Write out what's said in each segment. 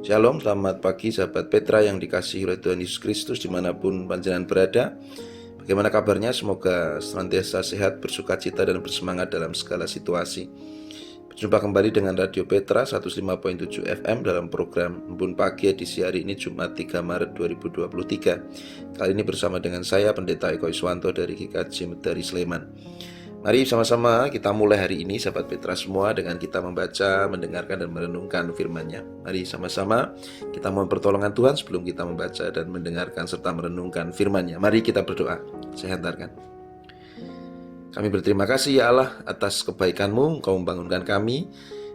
Shalom, selamat pagi sahabat Petra yang dikasihi oleh Tuhan Yesus Kristus dimanapun panjenengan berada. Bagaimana kabarnya? Semoga senantiasa sehat, bersukacita dan bersemangat dalam segala situasi. Berjumpa kembali dengan Radio Petra 105.7 FM dalam program Embun Pagi edisi hari ini Jumat 3 Maret 2023. Kali ini bersama dengan saya Pendeta Eko Iswanto dari GKJ Medari Sleman. Mari sama-sama kita mulai hari ini sahabat Petra semua dengan kita membaca, mendengarkan dan merenungkan firman-Nya. Mari sama-sama kita mohon pertolongan Tuhan sebelum kita membaca dan mendengarkan serta merenungkan firman-Nya. Mari kita berdoa. Saya hantarkan. Kami berterima kasih ya Allah atas kebaikan-Mu, Engkau membangunkan kami,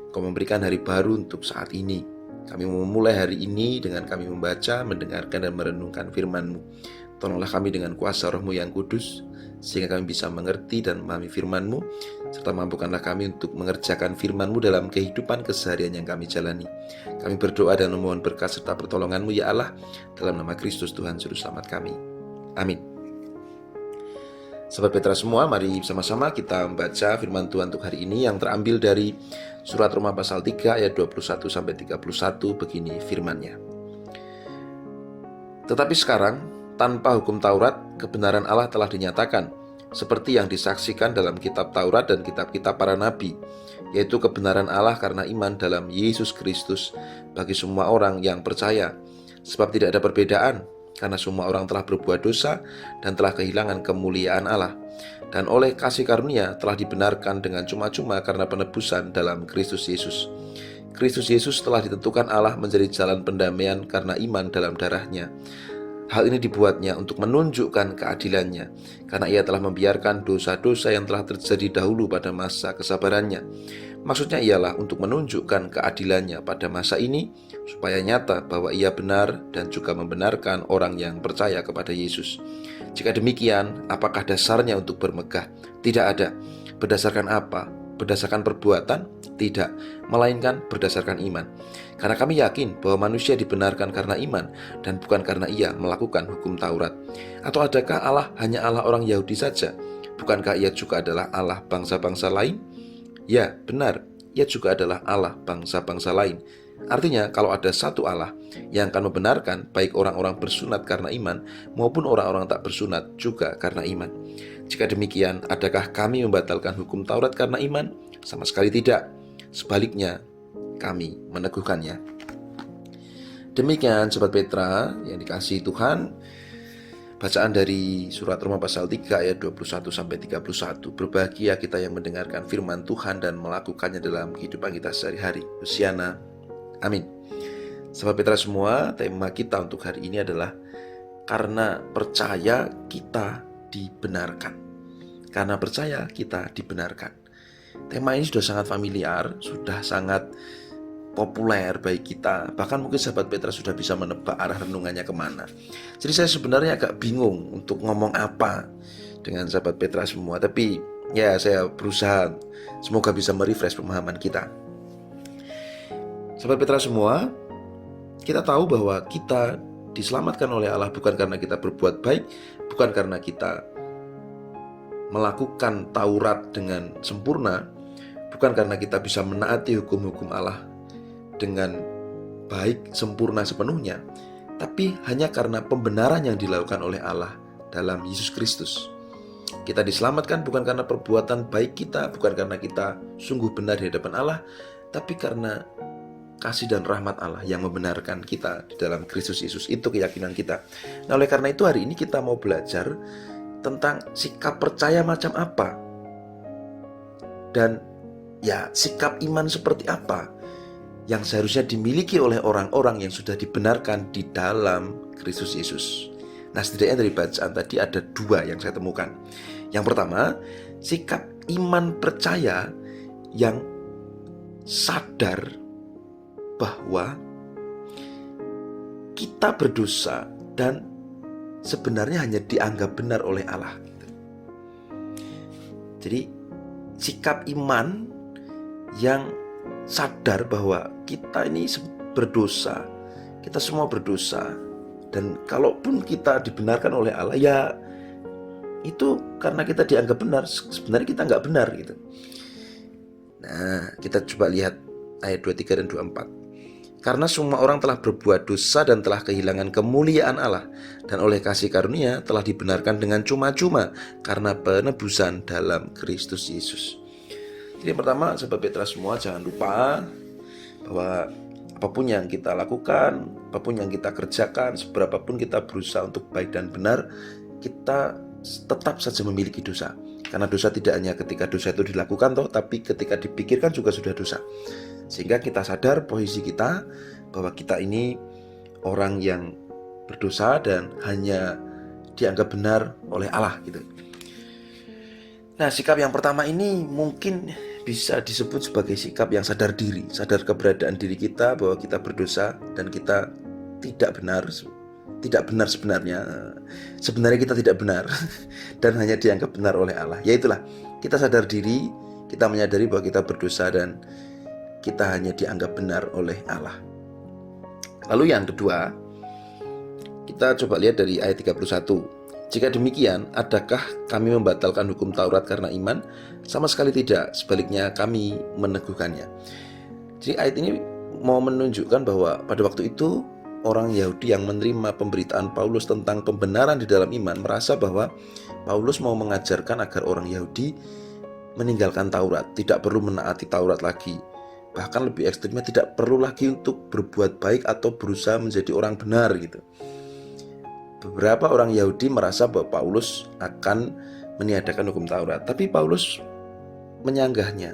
Engkau memberikan hari baru untuk saat ini. Kami memulai hari ini dengan kami membaca, mendengarkan dan merenungkan firman-Mu. Tolonglah kami dengan kuasa Roh-Mu yang kudus, sehingga kami bisa mengerti dan memahami firman-Mu, serta mampukanlah kami untuk mengerjakan firman-Mu dalam kehidupan keseharian yang kami jalani. Kami berdoa dan memohon berkat serta pertolongan-Mu ya Allah, dalam nama Kristus Tuhan Juru Selamat kami. Amin. Sahabat Petra semua, mari bersama-sama kita membaca firman Tuhan untuk hari ini yang terambil dari surat Roma pasal 3 ayat 21-31 begini firman-Nya. Tetapi sekarang, tanpa hukum Taurat, kebenaran Allah telah dinyatakan, seperti yang disaksikan dalam kitab Taurat dan kitab-kitab para nabi, yaitu kebenaran Allah karena iman dalam Yesus Kristus bagi semua orang yang percaya. Sebab tidak ada perbedaan, karena semua orang telah berbuat dosa dan telah kehilangan kemuliaan Allah, dan oleh kasih karunia telah dibenarkan dengan cuma-cuma karena penebusan dalam Kristus Yesus. Kristus Yesus telah ditentukan Allah menjadi jalan pendamaian karena iman dalam darah-Nya. Hal ini dibuatnya untuk menunjukkan keadilannya, karena ia telah membiarkan dosa-dosa yang telah terjadi dahulu pada masa kesabarannya. Maksudnya ialah untuk menunjukkan keadilannya pada masa ini, supaya nyata bahwa ia benar dan juga membenarkan orang yang percaya kepada Yesus. Jika demikian, apakah dasarnya untuk bermegah? Tidak ada. Berdasarkan apa? Berdasarkan perbuatan? Tidak, melainkan berdasarkan iman. Karena kami yakin bahwa manusia dibenarkan karena iman dan bukan karena ia melakukan hukum Taurat. Atau adakah Allah hanya Allah orang Yahudi saja? Bukankah ia juga adalah Allah bangsa-bangsa lain? Ya, benar, ia juga adalah Allah bangsa-bangsa lain. Artinya, kalau ada satu Allah yang akan membenarkan baik orang-orang bersunat karena iman maupun orang-orang tak bersunat juga karena iman. Jika demikian, adakah kami membatalkan hukum Taurat karena iman? Sama sekali tidak. Sebaliknya, kami meneguhkannya. Demikian Sobat Petra yang dikasihi Tuhan, bacaan dari surat Roma pasal 3 ayat 21-31. Berbahagia kita yang mendengarkan firman Tuhan dan melakukannya dalam kehidupan kita sehari-hari. Hosiana. Amin. Sobat Petra semua, tema kita untuk hari ini adalah karena percaya kita dibenarkan. Karena percaya kita dibenarkan. Tema ini sudah sangat familiar, sudah sangat populer bagi kita. Bahkan mungkin sahabat Petra sudah bisa menebak arah renungannya kemana. Jadi saya sebenarnya agak bingung untuk ngomong apa dengan sahabat Petra semua. Tapi ya saya berusaha, semoga bisa merefresh pemahaman kita. Sahabat Petra semua, kita tahu bahwa kita diselamatkan oleh Allah bukan karena kita berbuat baik, bukan karena kita melakukan Taurat dengan sempurna, bukan karena kita bisa menaati hukum-hukum Allah dengan baik, sempurna sepenuhnya, tapi hanya karena pembenaran yang dilakukan oleh Allah dalam Yesus Kristus. Kita diselamatkan bukan karena perbuatan baik kita, bukan karena kita sungguh benar di hadapan Allah, tapi karena kasih dan rahmat Allah yang membenarkan kita di dalam Kristus Yesus. Itu keyakinan kita. Nah, oleh karena itu hari ini kita mau belajar tentang sikap percaya macam apa, dan ya sikap iman seperti apa yang seharusnya dimiliki oleh orang-orang yang sudah dibenarkan di dalam Kristus Yesus. Nah, setidaknya dari bacaan tadi ada dua yang saya temukan. Yang pertama, sikap iman percaya yang sadar bahwa kita berdosa dan sebenarnya hanya dianggap benar oleh Allah. Jadi sikap iman yang sadar bahwa kita ini berdosa, kita semua berdosa, dan kalaupun kita dibenarkan oleh Allah, ya itu karena kita dianggap benar, sebenarnya kita nggak benar gitu. Nah, kita coba lihat ayat 23 dan 24. Karena semua orang telah berbuat dosa dan telah kehilangan kemuliaan Allah, dan oleh kasih karunia telah dibenarkan dengan cuma-cuma karena penebusan dalam Kristus Yesus. Jadi pertama, sahabat Petra semua, jangan lupa bahwa apapun yang kita lakukan, apapun yang kita kerjakan, seberapapun kita berusaha untuk baik dan benar, kita tetap saja memiliki dosa. Karena dosa tidak hanya ketika dosa itu dilakukan tapi ketika dipikirkan juga sudah dosa. Sehingga kita sadar posisi kita bahwa kita ini orang yang berdosa dan hanya dianggap benar oleh Allah gitu. Nah, sikap yang pertama ini mungkin bisa disebut sebagai sikap yang sadar diri, sadar keberadaan diri kita bahwa kita berdosa dan kita tidak benar sebenarnya. Sebenarnya kita tidak benar dan hanya dianggap benar oleh Allah. Yaitulah, kita sadar diri, kita menyadari bahwa kita berdosa dan kita hanya dianggap benar oleh Allah. Lalu yang kedua, kita coba lihat dari ayat 31. Jika demikian, adakah kami membatalkan hukum Taurat karena iman? Sama sekali tidak, sebaliknya kami meneguhkannya. Jadi ayat ini mau menunjukkan bahwa pada waktu itu orang Yahudi yang menerima pemberitaan Paulus tentang pembenaran di dalam iman merasa bahwa Paulus mau mengajarkan agar orang Yahudi meninggalkan Taurat, tidak perlu menaati Taurat lagi. Bahkan lebih ekstrimnya, tidak perlu lagi untuk berbuat baik atau berusaha menjadi orang benar gitu. Beberapa orang Yahudi merasa bahwa Paulus akan meniadakan hukum Taurat, tapi Paulus menyanggahnya.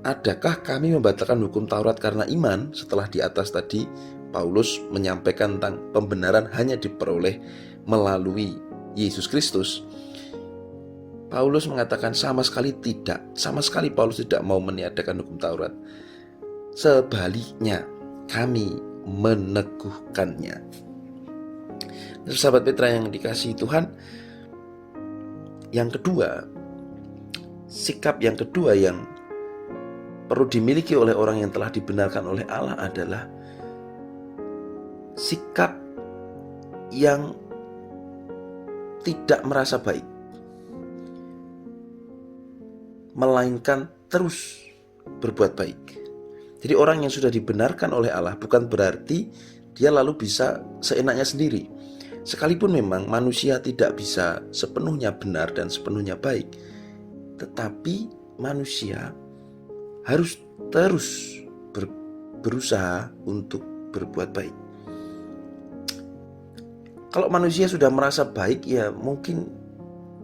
Adakah kami membatalkan hukum Taurat karena iman? Setelah di atas tadi Paulus menyampaikan tentang pembenaran hanya diperoleh melalui Yesus Kristus. Paulus mengatakan sama sekali tidak. Sama sekali Paulus tidak mau meniadakan hukum Taurat. Sebaliknya, kami meneguhkannya. Sahabat Petra yang dikasihi Tuhan, yang kedua, sikap yang kedua yang perlu dimiliki oleh orang yang telah dibenarkan oleh Allah adalah sikap yang tidak merasa baik, melainkan terus berbuat baik. Jadi orang yang sudah dibenarkan oleh Allah bukan berarti dia lalu bisa seenaknya sendiri. Sekalipun memang manusia tidak bisa sepenuhnya benar dan sepenuhnya baik, tetapi manusia harus terus berusaha untuk berbuat baik. Kalau manusia sudah merasa baik, ya mungkin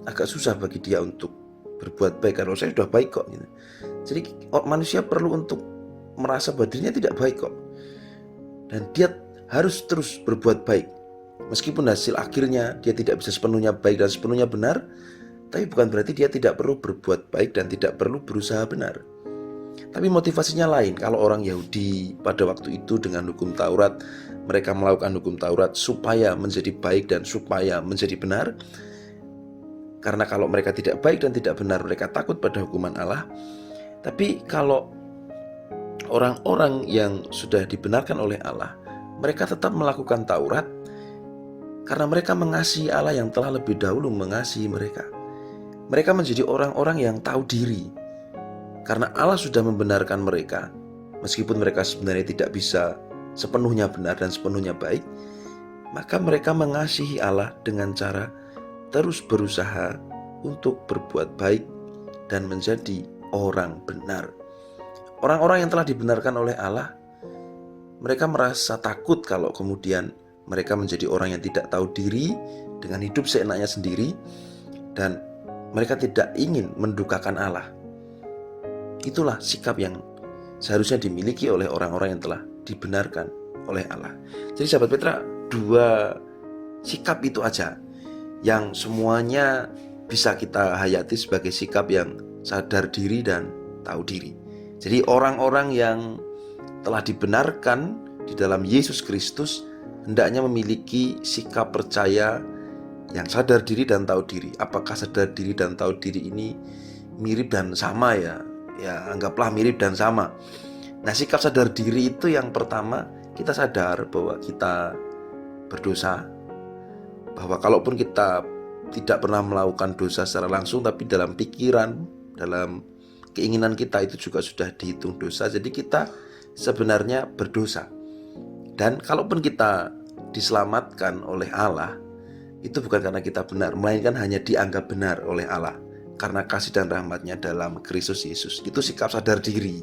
agak susah bagi dia untuk berbuat baik. Kalau saya sudah baik kok gitu. Jadi manusia perlu untuk merasa bahwa dirinya tidak baik kok, dan dia harus terus berbuat baik. Meskipun hasil akhirnya dia tidak bisa sepenuhnya baik dan sepenuhnya benar, tapi bukan berarti dia tidak perlu berbuat baik dan tidak perlu berusaha benar. Tapi motivasinya lain. Kalau orang Yahudi pada waktu itu dengan hukum Taurat, mereka melakukan hukum Taurat supaya menjadi baik dan supaya menjadi benar. Karena kalau mereka tidak baik dan tidak benar, mereka takut pada hukuman Allah. Tapi kalau orang-orang yang sudah dibenarkan oleh Allah, mereka tetap melakukan Taurat karena mereka mengasihi Allah yang telah lebih dahulu mengasihi mereka. Mereka menjadi orang-orang yang tahu diri. Karena Allah sudah membenarkan mereka, meskipun mereka sebenarnya tidak bisa sepenuhnya benar dan sepenuhnya baik, maka mereka mengasihi Allah dengan cara terus berusaha untuk berbuat baik dan menjadi orang benar. Orang-orang yang telah dibenarkan oleh Allah, mereka merasa takut kalau kemudian mereka menjadi orang yang tidak tahu diri dengan hidup seenaknya sendiri, dan mereka tidak ingin mendukakan Allah. Itulah sikap yang seharusnya dimiliki oleh orang-orang yang telah dibenarkan oleh Allah. Jadi sahabat Petra, dua sikap itu aja yang semuanya bisa kita hayati sebagai sikap yang sadar diri dan tahu diri. Jadi orang-orang yang telah dibenarkan di dalam Yesus Kristus hendaknya memiliki sikap percaya yang sadar diri dan tahu diri. Apakah sadar diri dan tahu diri ini mirip dan sama ya? Ya, anggaplah mirip dan sama. Nah, sikap sadar diri itu yang pertama, kita sadar bahwa kita berdosa, bahwa kalaupun kita tidak pernah melakukan dosa secara langsung, tapi dalam pikiran, dalam keinginan kita itu juga sudah dihitung dosa. Jadi kita sebenarnya berdosa. Dan kalaupun kita diselamatkan oleh Allah, itu bukan karena kita benar, melainkan hanya dianggap benar oleh Allah karena kasih dan rahmat-Nya dalam Kristus Yesus. Itu sikap sadar diri.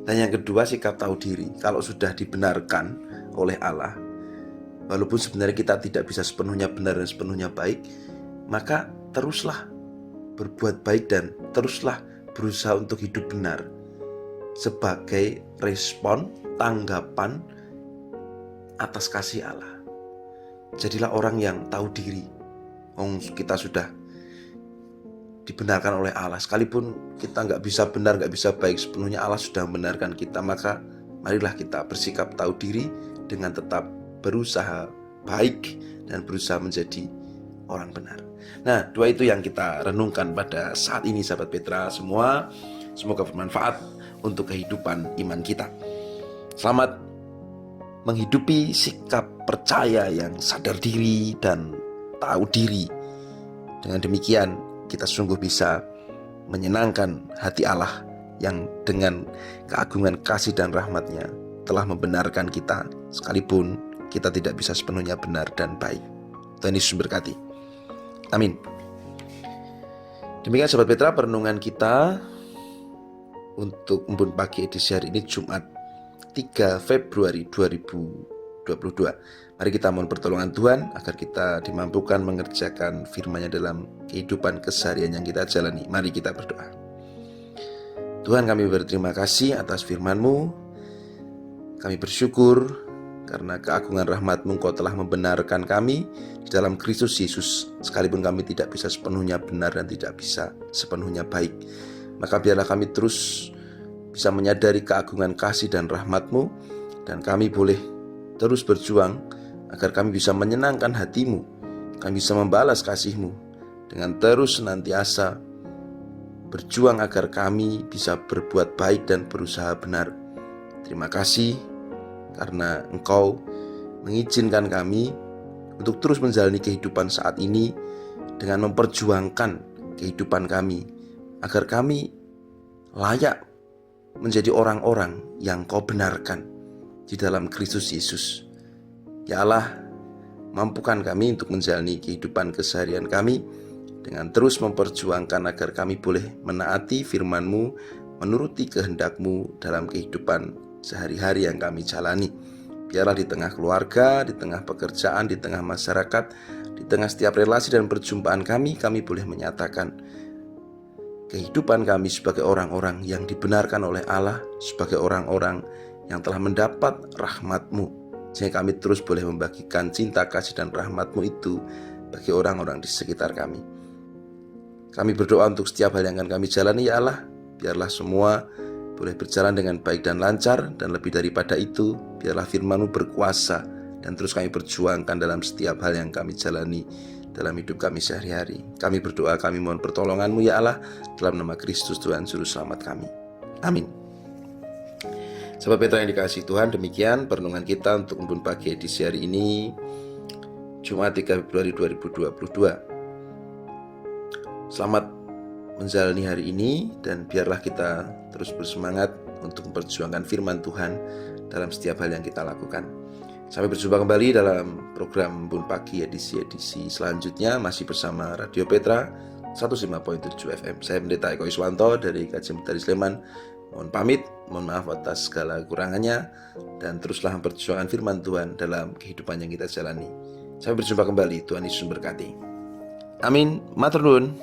Dan yang kedua, sikap tahu diri. Kalau sudah dibenarkan oleh Allah, walaupun sebenarnya kita tidak bisa sepenuhnya benar dan sepenuhnya baik, maka teruslah berbuat baik dan teruslah berusaha untuk hidup benar sebagai respon, tanggapan atas kasih Allah. Jadilah orang yang tahu diri. Kita sudah dibenarkan oleh Allah, sekalipun kita nggak bisa benar, nggak bisa baik sepenuhnya, Allah sudah membenarkan kita. Maka marilah kita bersikap tahu diri dengan tetap berusaha baik dan berusaha menjadi orang benar. Nah, dua itu yang kita renungkan pada saat ini, sahabat Petra semua. Semoga bermanfaat untuk kehidupan iman kita. Selamat menghidupi sikap percaya yang sadar diri dan tahu diri. Dengan demikian kita sungguh bisa menyenangkan hati Allah yang dengan keagungan kasih dan rahmat-Nya telah membenarkan kita, sekalipun kita tidak bisa sepenuhnya benar dan baik. Tuhan Yesus berkati. Amin. Demikian sahabat Petra perenungan kita untuk Embun Pagi edisi hari ini, Jumat 3 Februari 2022. Mari kita mohon pertolongan Tuhan agar kita dimampukan mengerjakan firman-Nya dalam kehidupan keseharian yang kita jalani. Mari kita berdoa. Tuhan, kami berterima kasih atas firman-Mu. Kami bersyukur karena keagungan rahmat-Mu Engkau telah membenarkan kami di dalam Kristus Yesus, sekalipun kami tidak bisa sepenuhnya benar dan tidak bisa sepenuhnya baik. Maka biarlah kami terus bisa menyadari keagungan kasih dan rahmat-Mu, dan kami boleh terus berjuang agar kami bisa menyenangkan hati-Mu, kami bisa membalas kasih-Mu dengan terus senantiasa berjuang agar kami bisa berbuat baik dan berusaha benar. Terima kasih karena Engkau mengizinkan kami untuk terus menjalani kehidupan saat ini dengan memperjuangkan kehidupan kami, agar kami layak menjadi orang-orang yang Kau benarkan di dalam Kristus Yesus. Ya Allah, mampukan kami untuk menjalani kehidupan keseharian kami dengan terus memperjuangkan agar kami boleh menaati firman-Mu, menuruti kehendak-Mu dalam kehidupan sehari-hari yang kami jalani. Biarlah di tengah keluarga, di tengah pekerjaan, di tengah masyarakat, di tengah setiap relasi dan perjumpaan kami boleh menyatakan kehidupan kami sebagai orang-orang yang dibenarkan oleh Allah, sebagai orang-orang yang telah mendapat rahmat-Mu, sehingga kami terus boleh membagikan cinta, kasih, dan rahmat-Mu itu bagi orang-orang di sekitar kami. Kami berdoa untuk setiap hal yang akan kami jalani, ya Allah. Biarlah semua boleh berjalan dengan baik dan lancar, dan lebih daripada itu, biarlah firman-Mu berkuasa dan terus kami perjuangkan dalam setiap hal yang kami jalani dalam hidup kami sehari-hari. Kami berdoa, kami mohon pertolongan-Mu, ya Allah, dalam nama Kristus Tuhan Juru Selamat kami. Amin. Sahabat Petra yang dikasihi Tuhan, demikian perenungan kita untuk Embun Pagi edisi hari ini, Jumat 3 Februari 2022. Selamat menjalani hari ini, dan biarlah kita terus bersemangat untuk memperjuangkan firman Tuhan dalam setiap hal yang kita lakukan. Sampai berjumpa kembali dalam program Embun Pagi edisi-edisi selanjutnya, masih bersama Radio Petra 105.7 FM. Saya Pendeta Eko Iswanto dari Kajian Betari Sleman. Mohon pamit, mohon maaf atas segala kekurangannya, dan teruslah memperjuangkan firman Tuhan dalam kehidupan yang kita jalani. Sampai berjumpa kembali, Tuhan Yesus memberkati. Amin. Matur nuwun.